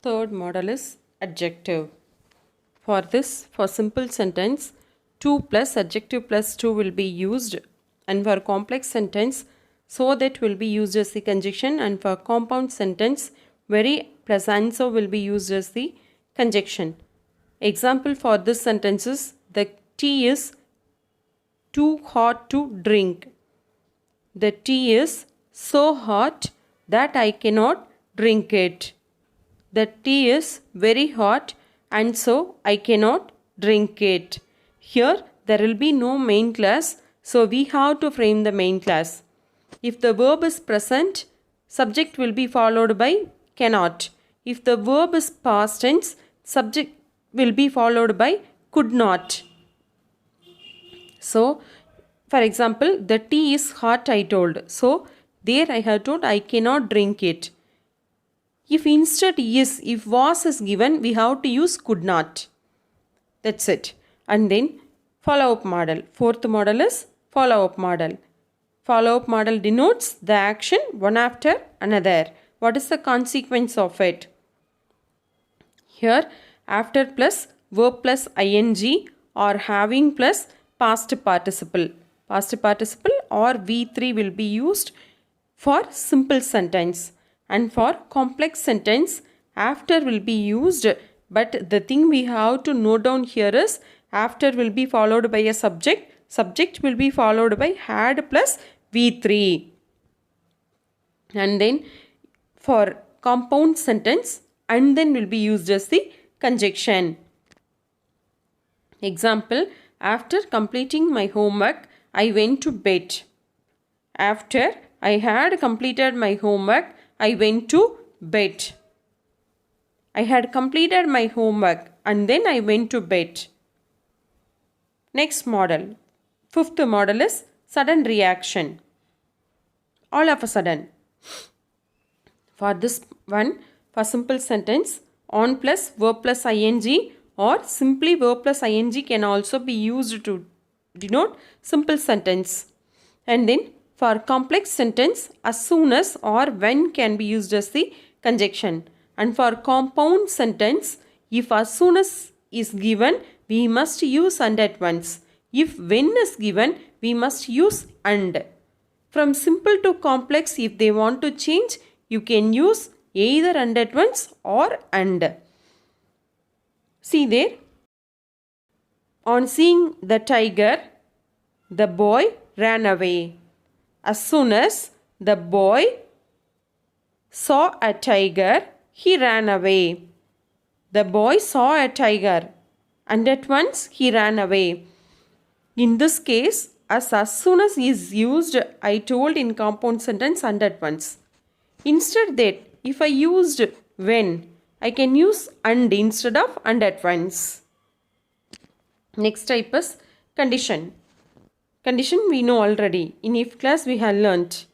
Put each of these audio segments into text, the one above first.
Third model is adjective. For this, for simple sentence, to plus adjective plus to will be used, and for complex sentence, so that will be used as the conjunction, and for compound sentence, very plus and so will be used as the conjunction. Example for this sentence is the tea is too hot to drink. The tea is so hot that I cannot drink it. The tea is very hot and so I cannot drink it. Here there will be no main class, so we have to frame the main class. If the verb is present, subject will be followed by cannot. If the verb is past tense, subject will be followed by could not. So, for example, the tea is hot, I told. So, there I have told I cannot drink it. If instead is, if was is given, we have to use could not. That's it. And then follow-up model. Fourth model is follow-up model. Follow-up model denotes the action one after another. What is the consequence of it? Here, after plus verb plus ing or having plus past participle. Past participle or V3 will be used for simple sentence, and for complex sentence after will be used, but the thing we have to note down here is after will be followed by a subject. Subject will be followed by had plus V3. And then for compound sentence and then will be used as the conjunction. Example, after completing my homework, I went to bed. After I had completed my homework, I went to bed. I had completed my homework and then I went to bed. Next model. Fifth model is sudden reaction. All of a sudden. For this one, for simple sentence, on plus verb plus ing or simply verb plus ing can also be used to denote simple sentence. And then for complex sentence, as soon as or when can be used as the conjunction. And for compound sentence, if as soon as is given, we must use and at once. If when is given, we must use and. From simple to complex, if they want to change, you can use either and at once or and. See there. On seeing the tiger, the boy ran away. As soon as the boy saw a tiger, he ran away. The boy saw a tiger and at once he ran away. In this case, as soon as is used, I told in compound sentence and at once. Instead that, if I used when, I can use and instead of and at once. Next type is condition. Condition we know already. In if class we have learnt.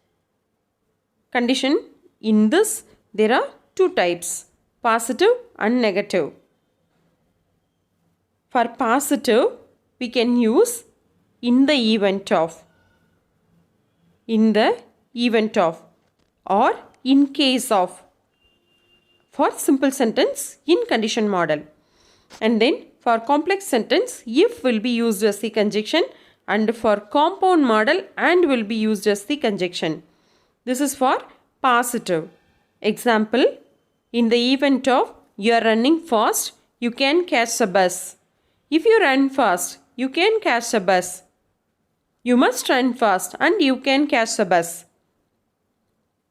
Condition, in this there are two types, positive and negative. For positive, we can use in the event of. In the event of or in case of. For simple sentence, in condition model. And then for complex sentence, if will be used as the conjunction, and for compound model and will be used as the conjunction. This is for positive. Example, in the event of you are running fast, you can catch a bus. If you run fast, you can catch a bus. You must run fast and you can catch a bus.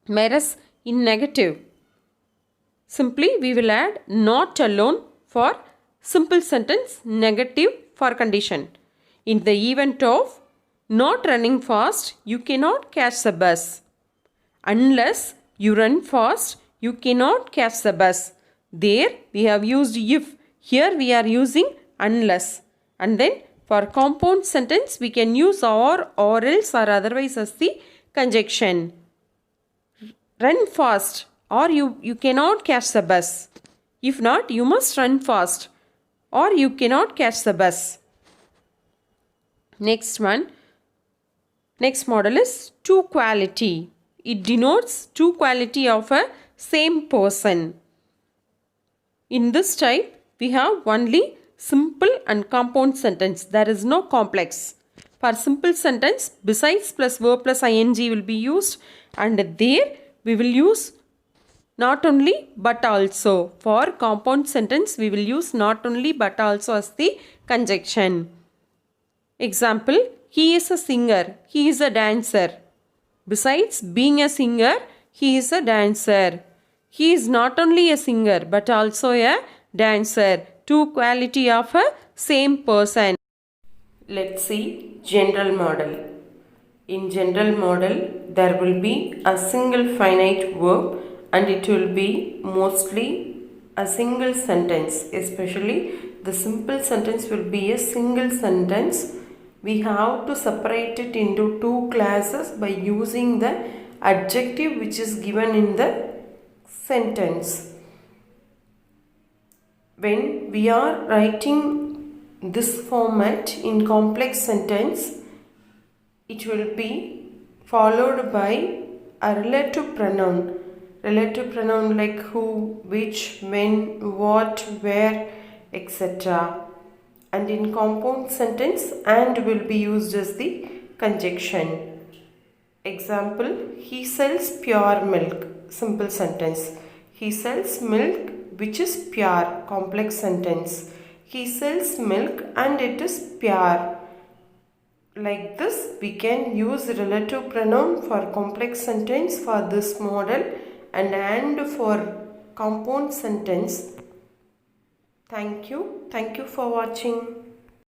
Whereas in negative, simply we will add not alone for simple sentence, negative for condition. In the event of not running fast, you cannot catch the bus. Unless you run fast, you cannot catch the bus. There we have used if. Here we are using unless. And then for compound sentence, we can use or else or otherwise as the conjunction. Run fast or you cannot catch the bus. If not, you must run fast or you cannot catch the bus. Next one. Next model is two quality. It denotes two quality of a same person. In this type, we have only simple and compound sentence. There is no complex. For simple sentence, besides plus verb plus ing will be used, and there we will use not only but also. For compound sentence, we will use not only but also as the conjunction. Example, he is a singer, he is a dancer. Besides being a singer, he is a dancer. He is not only a singer but also a dancer. Two quality of a same person. Let's see general model. In general model, there will be a single finite verb and it will be mostly a single sentence. Especially the simple sentence will be a single sentence. We have to separate it into two classes by using the adjective which is given in the sentence. When we are writing this format in complex sentence, it will be followed by a relative pronoun. Relative pronoun like who, which, when, what, where, etc. And in compound sentence, and will be used as the conjunction. Example, he sells pure milk. Simple sentence. He sells milk which is pure. Complex sentence. He sells milk and it is pure. Like this, we can use relative pronoun for complex sentence for this model and for compound sentence. Thank you. Thank you for watching.